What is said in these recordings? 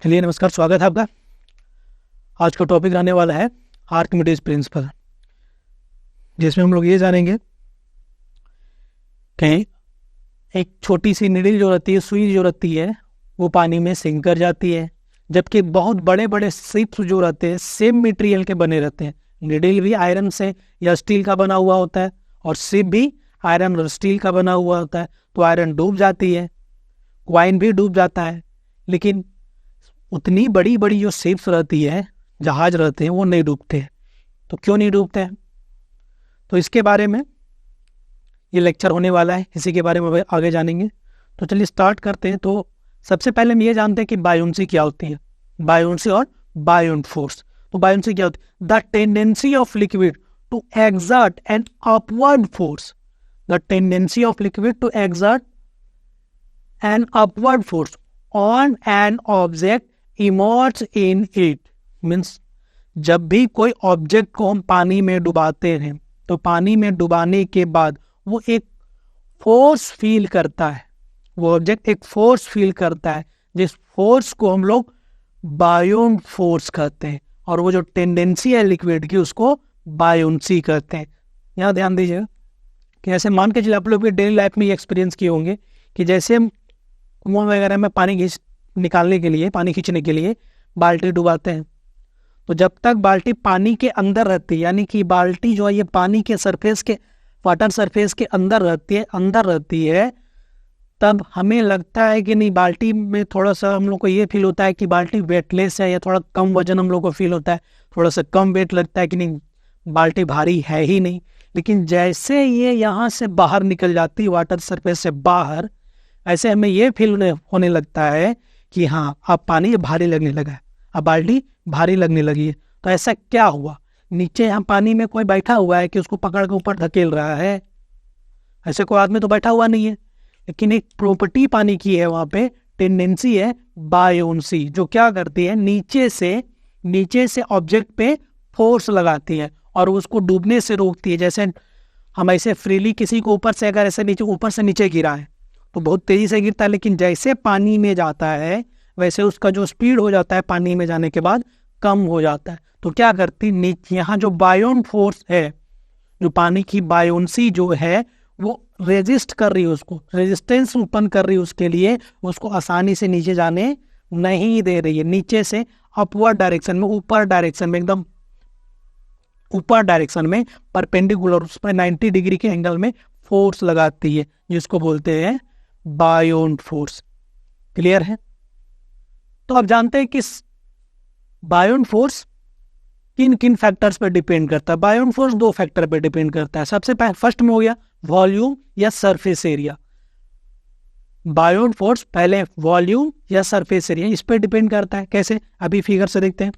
चलिए नमस्कार, स्वागत है आपका। आज का टॉपिक रहने वाला है आर्किमिडीज प्रिंसिपल, जिसमें हम लोग ये जानेंगे कि एक छोटी सी निडल जो रहती है, सुई जो रहती है, वो पानी में सिंक कर जाती है, जबकि बहुत बड़े बड़े शिप्स जो रहते हैं सेम मटेरियल के बने रहते हैं। निडल भी आयरन से या स्टील का बना हुआ होता है और शिप भी आयरन और स्टील का बना हुआ होता है। तो आयरन डूब जाती है, क्वाइन भी डूब जाता है, लेकिन उतनी बड़ी बड़ी जो शिप्स रहती है, जहाज रहते हैं, वो नहीं डूबते हैं। तो क्यों नहीं डूबते हैं? तो इसके बारे में ये लेक्चर होने वाला है, इसी के बारे में आगे जानेंगे। तो चलिए स्टार्ट करते हैं। तो सबसे पहले हम ये जानते हैं कि बायोन्सी क्या होती है। बायोन्सी और बायोन्ट फोर्स। तो बायोन्सी क्या होती है? The tendency of liquid to exert an upward force. The tendency of liquid to exert an upward force on an object emerge in it. Means जब भी कोई ऑब्जेक्ट को हम पानी में डुबाते हैं, तो पानी में डुबाने के बाद वो एक फोर्स फील करता है। वो ऑब्जेक्ट एक फोर्स फील करता है, जिस फोर्स को हम लोग बायोन्ट फोर्स कहते हैं। और वो जो टेंडेंसी है लिक्विड की, उसको बायोन्सी कहते हैं। यहाँ ध्यान दीजिएगा कि ऐसे मान के चलिए आप लोग डेली लाइफ में ये एक्सपीरियंस किए होंगे कि जैसे हम कुआं वगैरह में पानी निकालने के लिए, पानी खींचने के लिए बाल्टी डुबाते हैं, तो जब तक बाल्टी पानी के अंदर रहती है, यानी कि बाल्टी जो है ये पानी के सरफेस के, वाटर सरफेस के अंदर रहती है, तब हमें लगता है कि नहीं, बाल्टी में थोड़ा सा हम लोग को ये फील होता है कि बाल्टी वेटलेस है या थोड़ा कम वजन हम लोग को फील होता है, थोड़ा सा कम वेट लगता है कि नहीं, बाल्टी भारी है ही नहीं। लेकिन जैसे ये यहाँ से बाहर निकल जाती है, वाटर सरफेस से बाहर, ऐसे हमें ये फील होने लगता है कि हाँ, अब पानी भारी लगने लगा है, अब बाल्टी भारी लगने लगी है। तो ऐसा क्या हुआ? नीचे यहाँ पानी में कोई बैठा हुआ है कि उसको पकड़ के ऊपर धकेल रहा है? ऐसे कोई आदमी तो बैठा हुआ नहीं है, लेकिन एक प्रॉपर्टी पानी की है, वहां पे टेंडेंसी है बायोन्सी, जो क्या करती है, नीचे से ऑब्जेक्ट पे फोर्स लगाती है और उसको डूबने से रोकती है। जैसे हम ऐसे फ्रीली किसी को ऊपर से अगर ऐसे ऊपर से नीचे गिरा है तो बहुत तेजी से गिरता है, लेकिन जैसे पानी में जाता है वैसे उसका जो स्पीड हो जाता है पानी में जाने के बाद कम हो जाता है। तो क्या करती, नीचे यहाँ जो बायोन्ट फोर्स है, जो पानी की बायोन्सी जो है, वो रेजिस्ट कर रही है, उसको रेजिस्टेंस उत्पन्न कर रही है, उसके लिए उसको आसानी से नीचे जाने नहीं दे रही है। नीचे से अपवर्ड डायरेक्शन में, ऊपर डायरेक्शन में, एकदम ऊपर डायरेक्शन में परपेंडिकुलर, उस पर 90 डिग्री के एंगल में फोर्स लगाती है, जिसको बोलते हैं बायोन्ट फोर्स। क्लियर है? तो आप जानते हैं कि बायोन्ट फोर्स किन किन फैक्टर्स पर डिपेंड करता है। बायोन्ट फोर्स 2 फैक्टर पर डिपेंड करता है। सबसे पहले फर्स्ट में हो गया वॉल्यूम या सरफेस एरिया। बायोन्ट फोर्स पहले वॉल्यूम या सरफेस एरिया, इस पर डिपेंड करता है। कैसे? अभी फिगर से देखते हैं।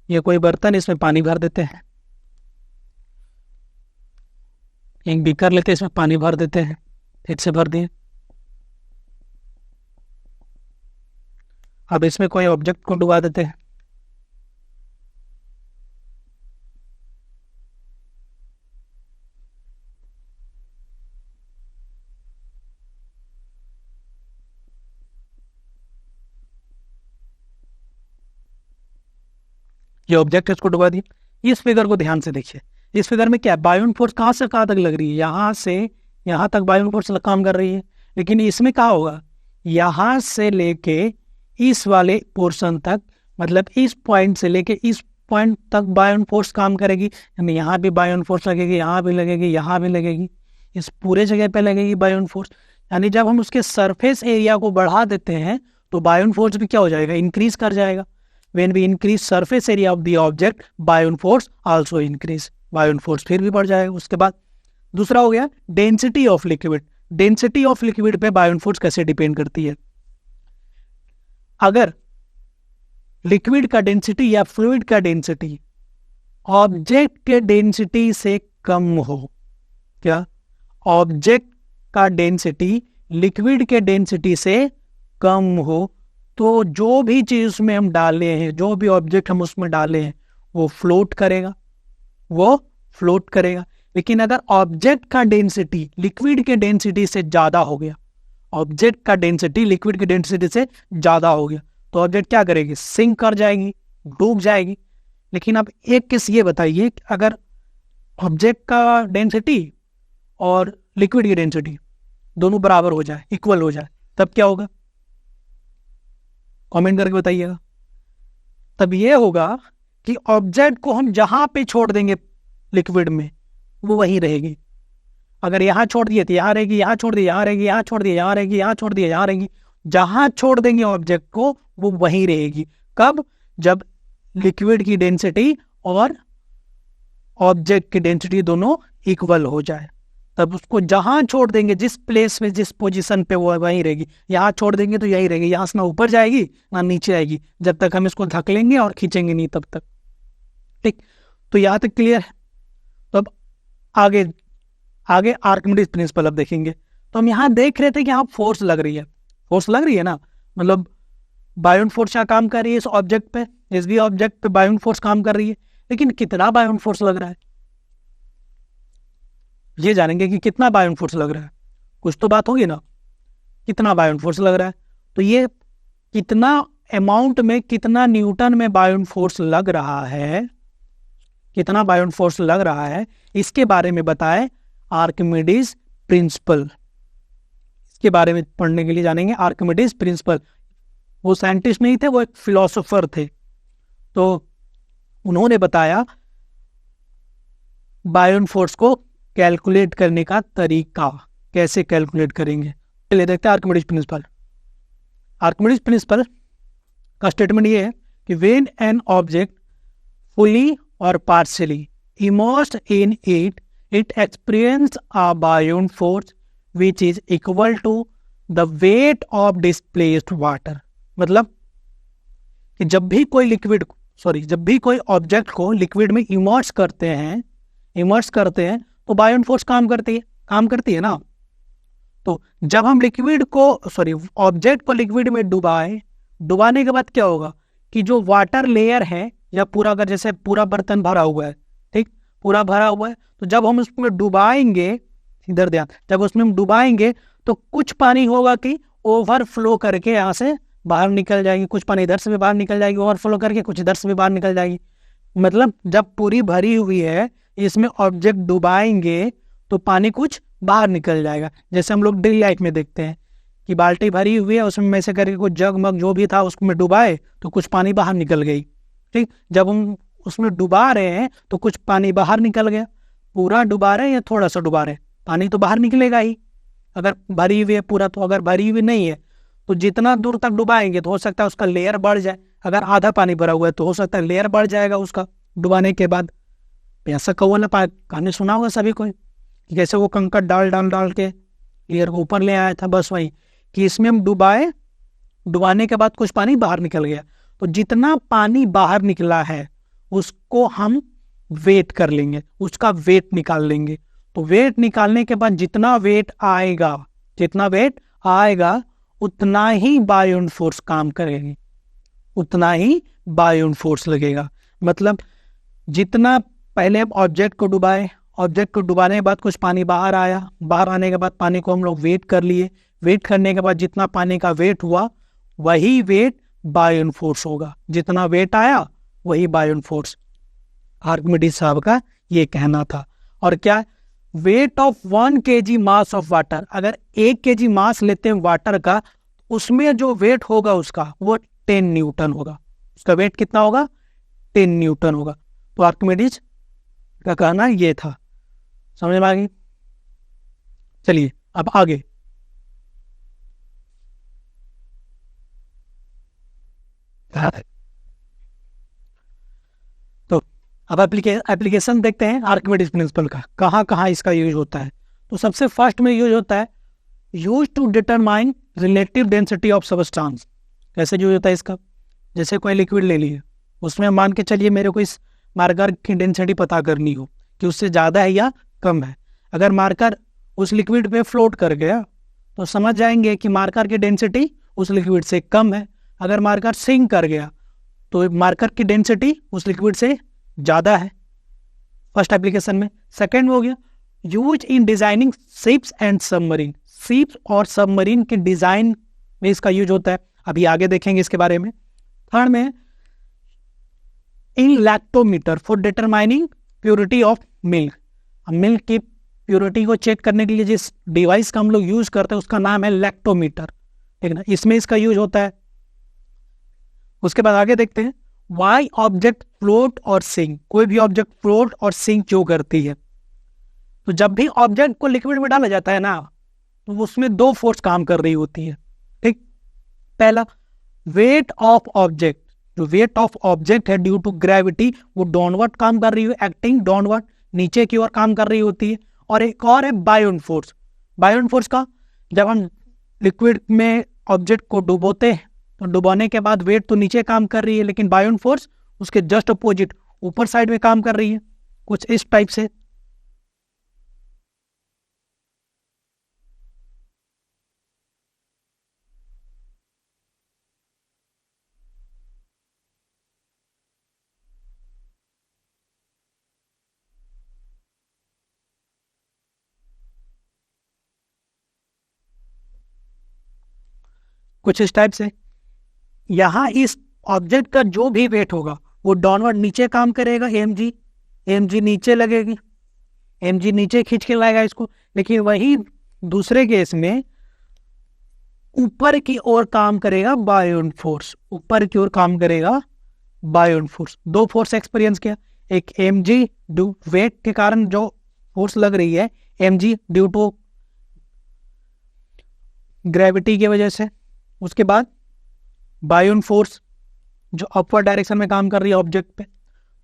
ये कोई बर्तन, इसमें पानी भर देते हैं, एक बीकर लेते हैं, इसमें पानी भर देते हैं, फिर से भर दिए। अब इसमें कोई ऑब्जेक्ट को डुबा देते हैं, ये ऑब्जेक्ट इसको डुबा दिए। इस फिगर को ध्यान से देखिए। इस फिगर में क्या है, बायोन्ट फोर्स कहाँ से कहाँ तक लग रही है, यहाँ से यहाँ तक बायोन्ट फोर्स काम कर रही है। लेकिन इसमें क्या होगा, यहाँ से लेके इस वाले पोर्शन तक, मतलब इस पॉइंट से लेके इस पॉइंट तक बायोन्ट फोर्स काम करेगी। यानी यहाँ भी बायोन्ट फोर्स लगेगी, यहाँ भी लगेगी, यहाँ भी लगेगी, इस पूरे जगह पे लगेगी बायोन्ट फोर्स। यानी जब हम उसके सरफेस एरिया को बढ़ा देते हैं तो बायोन्ट फोर्स भी क्या हो जाएगा, इंक्रीज कर जाएगा। When we increase surface area of the object, buoyant force also increase, buoyant force फिर भी बढ़ जाएगा। उसके बाद दूसरा हो गया density of liquid. Density of liquid पे बायोन्ट फोर्स कैसे डिपेंड करती है? अगर लिक्विड का डेंसिटी या फ्लूइड का डेंसिटी ऑब्जेक्ट के डेंसिटी से कम हो, क्या ऑब्जेक्ट का डेंसिटी लिक्विड के डेंसिटी से कम हो, तो जो भी चीज उसमें हम डाले हैं, जो भी ऑब्जेक्ट हम उसमें डाले हैं, वो फ्लोट करेगा। लेकिन अगर ऑब्जेक्ट का डेंसिटी लिक्विड के डेंसिटी से ज़्यादा हो गया, ऑब्जेक्ट का डेंसिटी लिक्विड की डेंसिटी से ज़्यादा हो गया, तो ऑब्जेक्ट क्या करेगी? सिंक कर जाएगी, डूब जाएगी। लेकिन अब एक केस ये बताइए, अगर ऑब्जेक्ट का डेंसिटी और लिक्विड की डेंसिटी दोनों बराबर हो जाए, इक्वल हो जाए, तब क्या होगा? कमेंट करके बताइएगा। तब ये होगा कि ऑब्जेक्ट को हम जहां पे छोड़ देंगे लिक्विड में, वो वहीं रहेगी। अगर यहाँ छोड़ दिए तो यहाँ रहेगी, यहाँ छोड़ दिए यहाँ रहेगी, यहाँ छोड़ दिए यहाँ रहेगी, यहाँ छोड़ दिए यहाँ रहेगी। जहां छोड़ देंगे ऑब्जेक्ट को वो वहीं रहेगी। कब? जब लिक्विड की डेंसिटी और ऑब्जेक्ट की डेंसिटी दोनों इक्वल हो जाए, तब उसको जहां छोड़ देंगे, जिस प्लेस में, जिस पोजीशन पे, वो वहीं रहेगी। यहाँ छोड़ देंगे तो यही रहेगी, यहाँ से ना ऊपर जाएगी ना नीचे आएगी, जब तक हम इसको धकेलेंगे और खींचेंगे नहीं तब तक। ठीक, तो यहाँ तक क्लियर है। तो अब आगे आगे आर्किमिडीज प्रिंसिपल अब देखेंगे। तो हम यहाँ देख रहे थे कि यहाँ फोर्स लग रही है, फोर्स लग रही है ना, मतलब बायोन फोर्स यहाँ काम कर रही है इस ऑब्जेक्ट पे, इस भी ऑब्जेक्ट पे बायोन फोर्स काम कर रही है। लेकिन कितना बायोन फोर्स लग रहा है, ये जानेंगे कि कितना बायोन फोर्स लग रहा है। कुछ तो बात होगी ना, कितना बायोन फोर्स लग रहा है। तो ये कितना अमाउंट में, कितना न्यूटन में बायोन फोर्स लग रहा है, कितना बायोन फोर्स लग रहा है, इसके बारे में बताए आर्किमिडीज प्रिंसिपल। इसके बारे में पढ़ने के लिए जानेंगे आर्किमिडीज प्रिंसिपल। वो साइंटिस्ट नहीं थे, वो एक फिलोसोफर थे। तो उन्होंने बताया बायोन फोर्स को कैलकुलेट करने का तरीका, कैसे कैलकुलेट करेंगे। चलिए देखते हैं आर्किमिडीज प्रिंसिपल। आर्किमिडीज प्रिंसिपल का स्टेटमेंट ये है कि व्हेन एन ऑब्जेक्ट फुली और partially immersed in it, it experiences a Baryon force which is equal to the weight of displaced water। मतलब कि जब भी कोई ऑब्जेक्ट को लिक्विड में इमर्स करते हैं तो बायोन फोर्स काम करती है ना। तो जब हम ऑब्जेक्ट को लिक्विड में डुबाने के बाद क्या होगा कि जो वाटर लेयर है, या पूरा, अगर जैसे पूरा बर्तन भरा हुआ है, ठीक, पूरा भरा हुआ है, तो जब हम उसमें डुबाएंगे, इधर ध्यान, जब उसमें हम डुबाएंगे तो कुछ पानी होगा कि ओवरफ्लो करके यहाँ से बाहर निकल जाएगी, कुछ पानी इधर से भी बाहर निकल जाएगी, ओवरफ्लो करके कुछ इधर से भी बाहर निकल जाएगी। मतलब जब पूरी भरी हुई है, इसमें ऑब्जेक्ट डुबाएंगे तो पानी कुछ बाहर निकल जाएगा। जैसे हम लोग डेली लाइफ में देखते हैं कि बाल्टी भरी हुई है, उसमें में से करके कुछ जग मग जो भी था उसमें डुबाए तो कुछ पानी बाहर निकल गई। ठीक, जब हम उसमें डुबा रहे हैं तो कुछ पानी बाहर निकल गया। पूरा डुबा रहे हैं या थोड़ा सा डुबा रहे हैं, पानी तो बाहर निकलेगा ही, अगर भरी हुई है पूरा। तो अगर भरी हुई नहीं है तो जितना दूर तक डुबाएंगे तो हो सकता है उसका लेयर बढ़ जाए। अगर आधा पानी भरा हुआ है तो हो सकता है लेयर बढ़ जाएगा उसका डुबाने के बाद। ऐसा कौवा ना कहानी सुना होगा सभी को, जैसे वो कंकड़ डाल के लेयर को ऊपर ले आया था, बस वही कि इसमें हम डुबाने के बाद कुछ पानी बाहर निकल गया। तो जितना पानी बाहर निकला है उसको हम वेट कर लेंगे, उसका वेट निकाल लेंगे। तो वेट निकालने के बाद जितना वेट आएगा उतना ही बायोन फोर्स काम करेगी, उतना ही बायोन फोर्स लगेगा। मतलब जितना पहले ऑब्जेक्ट को डुबाने के बाद कुछ पानी बाहर आया, बाहर आने के बाद पानी को हम लोग वेट कर लिए, वेट करने के बाद जितना पानी का वेट हुआ वही वेट बायोन फोर्स होगा, जितना वेट आया वही बायोन फोर्स। आर्किमिडीज साहब का ये कहना था। और क्या, weight of 1 kg mass of water, अगर 1 kg मास लेते हैं वाटर का, उसमें जो वेट होगा उसका वो 10 न्यूटन होगा। उसका वेट कितना होगा? 10 न्यूटन होगा। तो आर्किमिडीज का कहना ये था। समझ में आ गई? चलिए अब आगे। तो अब एप्लीकेशन देखते हैं आर्किमिडीज प्रिंसिपल का, कहाँ कहाँ इसका यूज होता है। तो सबसे फर्स्ट में यूज होता है use to determine relative density of substance. कैसे यूज होता है इसका? जैसे कोई लिक्विड ले लिए, उसमें मान के चलिए मेरे को इस मार्कर की डेंसिटी पता करनी हो कि उससे ज़्यादा है या कम है। अगर मार्कर उस लिक्विड पे फ्लोट कर गया तो समझ जाएंगे कि मार्कर की डेंसिटी उस लिक्विड से कम है। अगर मार्कर सिंक कर गया तो मार्कर की डेंसिटी उस लिक्विड से ज़्यादा है। फर्स्ट एप्लीकेशन में। सेकेंड हो गया use in designing ships and submarine, ships और सबमरीन के डिजाइन में इसका यूज होता है, अभी आगे देखेंगे इसके बारे में। थर्ड में in lactometer for determining purity of milk, milk की प्योरिटी को चेक करने के लिए जिस डिवाइस का हम लोग यूज करते हैं उसका नाम है लैक्टोमीटर, ठीक ना, इसमें इसका यूज होता है। उसके बाद आगे देखते हैं वाई ऑब्जेक्ट फ्लोट और सिंक, कोई भी ऑब्जेक्ट फ्लोट और सिंक क्यों करती है। तो जब भी ऑब्जेक्ट को लिक्विड में डाला जाता है ना, तो उसमें दो फोर्स काम कर रही होती है, ठीक। पहला वेट ऑफ ऑब्जेक्ट, जो वेट ऑफ ऑब्जेक्ट है ड्यू टू ग्रेविटी वो डाउनवर्ड काम कर रही है, एक्टिंग डाउनवर्ड, नीचे की ओर काम कर रही होती है। और एक और है बायोन फोर्स, बायोन फोर्स का जब हम लिक्विड में ऑब्जेक्ट को डुबोते हैं तो डुबाने के बाद वेट तो नीचे काम कर रही है, लेकिन बायोन फोर्स उसके जस्ट अपोजिट ऊपर साइड में काम कर रही है, कुछ इस टाइप से। कुछ इस टाइप से यहाँ इस ऑब्जेक्ट का जो भी वेट होगा वो डाउनवर्ड नीचे काम करेगा, एम जी नीचे लगेगी, एम जी नीचे खींच के लाएगा इसको। लेकिन वही दूसरे केस में ऊपर की ओर काम करेगा बायोन फोर्स, ऊपर की ओर काम करेगा बायोन फोर्स। दो फोर्स एक्सपीरियंस किया, एक एम जी ड्यू वेट के कारण जो फोर्स लग रही है, M G due to gravity की वजह से। उसके बाद बायोन फोर्स जो अपवर्ड डायरेक्शन में काम कर रही है ऑब्जेक्ट पे।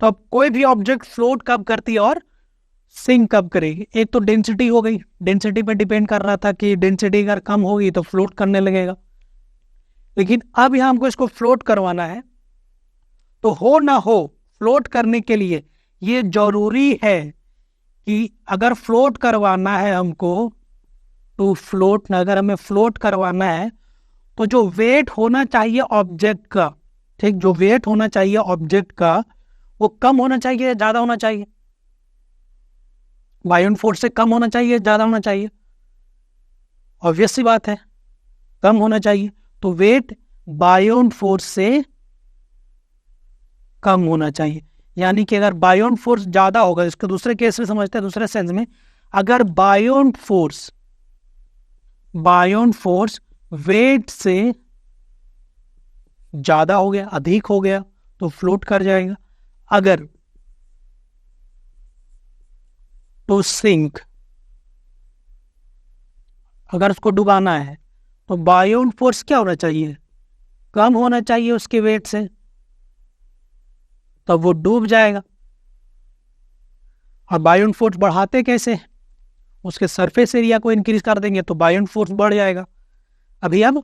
तो अब कोई भी ऑब्जेक्ट फ्लोट कब करती है और सिंक कब करेगी, एक तो डेंसिटी हो गई, डेंसिटी पे डिपेंड कर रहा था कि डेंसिटी अगर कम होगी तो फ्लोट करने लगेगा। लेकिन अब यहां हमको इसको फ्लोट करवाना है, तो हो ना हो फ्लोट करने के लिए ये जरूरी है कि अगर फ्लोट करवाना है हमको, तो फ्लोट अगर हमें फ्लोट करवाना है तो जो वेट होना चाहिए ऑब्जेक्ट का, ठीक, जो वेट होना चाहिए ऑब्जेक्ट का वो कम होना चाहिए, ज्यादा होना चाहिए, बायोन फोर्स से कम होना चाहिए, ज्यादा होना चाहिए, ऑब्वियस सी बात है, कम होना चाहिए। तो वेट बायोन फोर्स से कम होना चाहिए। यानी कि अगर बायोन फोर्स ज्यादा होगा, इसको दूसरे केस में समझते हैं, दूसरे सेंस में, अगर बायोन फोर्स वेट से ज्यादा हो गया, अधिक हो गया, तो फ्लोट कर जाएगा। अगर तो सिंक, अगर उसको डुबाना है तो बायोन फोर्स क्या होना चाहिए, कम होना चाहिए उसके वेट से, तब वो डूब जाएगा। और बायोन फोर्स बढ़ाते कैसे, उसके सरफेस एरिया को इंक्रीज कर देंगे तो बायोन फोर्स बढ़ जाएगा। अभी अब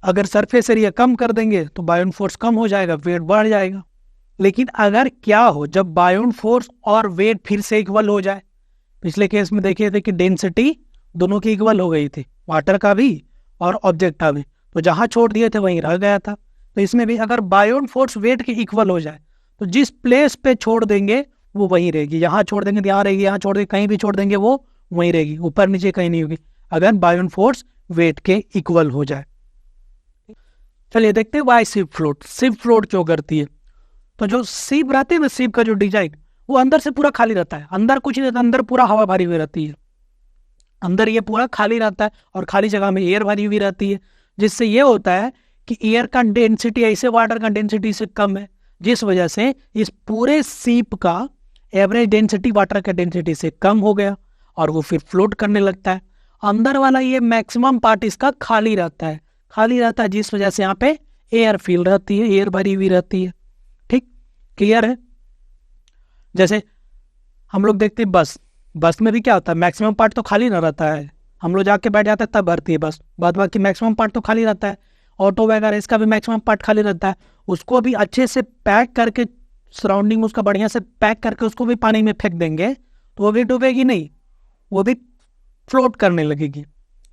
अगर सरफेस एरिया कम कर देंगे तो बायोन फोर्स कम हो जाएगा, वेट बढ़ जाएगा। लेकिन अगर क्या हो, जब बायोन फोर्स और वेट फिर से इक्वल हो जाए, पिछले केस में देखे थे कि डेंसिटी दोनों की इक्वल हो गई थी, वाटर का भी और ऑब्जेक्ट का भी, तो जहां छोड़ दिए थे वहीं रह गया था। तो इसमें भी अगर बायोन फोर्स वेट के इक्वल हो जाए तो जिस प्लेस पे छोड़ देंगे वो वहीं रहेगी, यहाँ छोड़ देंगे तो यहाँ रहेगी, यहाँ छोड़ देंगे कहीं भी छोड़ देंगे वो वहीं रहेगी, ऊपर नीचे कहीं नहीं होगी, अगर बायोन फोर्स वेट के इक्वल हो जाए। चलिए देखते हैं why ship float, ship float क्यों करती है। तो जो शिप रहती है ना, शिप का जो डिजाइन वो अंदर से पूरा खाली रहता है, अंदर कुछ नहीं रहता, अंदर पूरा हवा भरी हुई रहती है, अंदर ये पूरा खाली रहता है और खाली जगह में एयर भरी हुई रहती है, जिससे ये होता है कि एयर का डेंसिटी ऐसे वाटर का डेंसिटी से कम है, जिस वजह से इस पूरे शिप का एवरेज डेंसिटी वाटर का डेंसिटी से कम हो गया और वो फिर फ्लोट करने लगता है। अंदर वाला ये मैक्सिमम पार्ट इसका खाली रहता है, जिस वजह से यहाँ पे एयर फील रहती है, एयर भरी हुई रहती है। ठीक, क्लियर है। जैसे हम लोग देखते हैं बस में भी क्या होता है, मैक्सिमम पार्ट तो खाली ना रहता है, हम लोग जाके बैठ जाते हैं तब भरती है बस, बाद बाकी मैक्सिमम पार्ट तो खाली रहता है। ऑटो वगैरह इसका भी मैक्सिमम पार्ट खाली रहता है, उसको भी अच्छे से पैक करके, सराउंडिंग उसका बढ़िया से पैक करके उसको भी पानी में फेंक देंगे तो वो भी डूबेगी नहीं, वो भी फ्लोट करने लगेगी।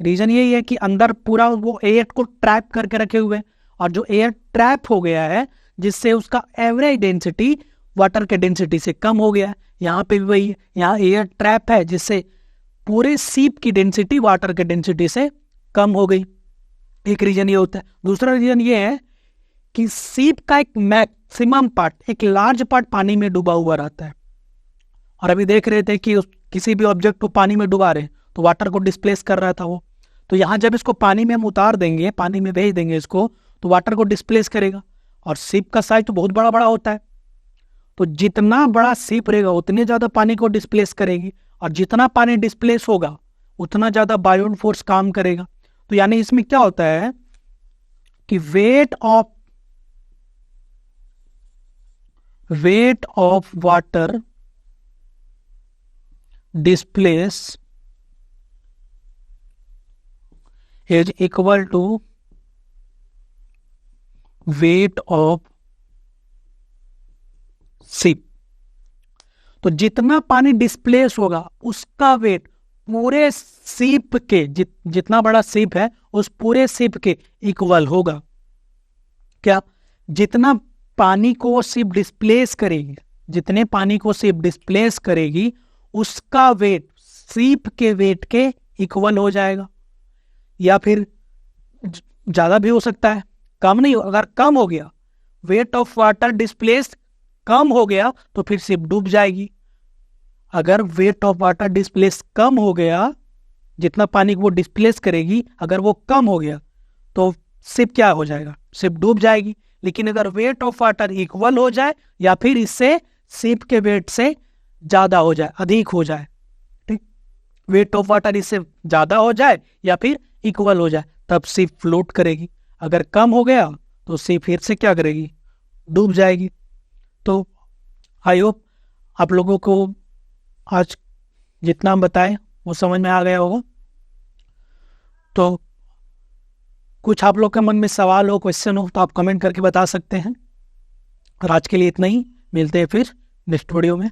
रीजन यही है कि अंदर पूरा वो एयर को ट्रैप करके रखे हुए, और जो एयर ट्रैप हो गया है जिससे उसका एवरेज डेंसिटी वाटर के डेंसिटी से कम हो गया है। यहाँ पे भी वही है, यहाँ एयर ट्रैप है जिससे पूरे सीप की डेंसिटी वाटर के डेंसिटी से कम हो गई। एक रीजन ये होता है। दूसरा रीजन ये है कि सीप का एक मैक्सिमम पार्ट, एक लार्ज पार्ट पानी में डूबा हुआ रहता है। और अभी देख रहे थे कि किसी भी ऑब्जेक्ट को पानी में डुबा रहे तो वाटर को डिस्प्लेस कर रहा था वो, तो यहाँ जब इसको पानी में हम उतार देंगे, पानी में भेज देंगे इसको, तो वाटर को डिस्प्लेस करेगा। और सीप का साइज तो बहुत बड़ा बड़ा होता है, तो जितना बड़ा सीप रहेगा उतने ज्यादा पानी को डिस्प्लेस करेगी, और जितना पानी डिस्प्लेस होगा उतना ज्यादा बायोन फोर्स काम करेगा। तो यानी इसमें क्या होता है कि weight of water displace is equal to weight of ship. तो जितना पानी डिस्प्लेस होगा उसका वेट पूरे सीप के, जितना बड़ा सीप है उस पूरे सीप के इक्वल होगा। क्या? जितना पानी को वो सीप डिस्प्लेस करेगी, जितने पानी को सीप डिस्प्लेस करेगी उसका वेट सीप के वेट के इक्वल हो जाएगा, या फिर ज्यादा भी हो सकता है, कम नहीं। अगर कम हो गया, वेट ऑफ वाटर डिस्प्लेस कम हो गया तो फिर शिप डूब जाएगी। अगर वेट ऑफ वाटर डिस्प्लेस कम हो गया, जितना पानी को वो डिस्प्लेस करेगी अगर वो कम हो गया तो शिप क्या हो जाएगा? शिप डूब जाएगी। लेकिन अगर वेट ऑफ वाटर इक्वल हो जाए या फिर इससे शिप के वेट से ज्यादा हो जाए, अधिक हो जाए, ठीक, वेट ऑफ वाटर इससे ज्यादा हो जाए या फिर इक्वल हो जाए, तब शिप फ्लोट करेगी। अगर कम हो गया तो शिप फिर से क्या करेगी? डूब जाएगी। तो आई होप आप लोगों को आज जितना हम बताएं वो समझ में आ गया होगा। तो कुछ आप लोग के मन में सवाल हो, क्वेश्चन हो तो आप कमेंट करके बता सकते हैं। और आज के लिए इतना ही, मिलते हैं फिर नेक्स्ट वीडियो में।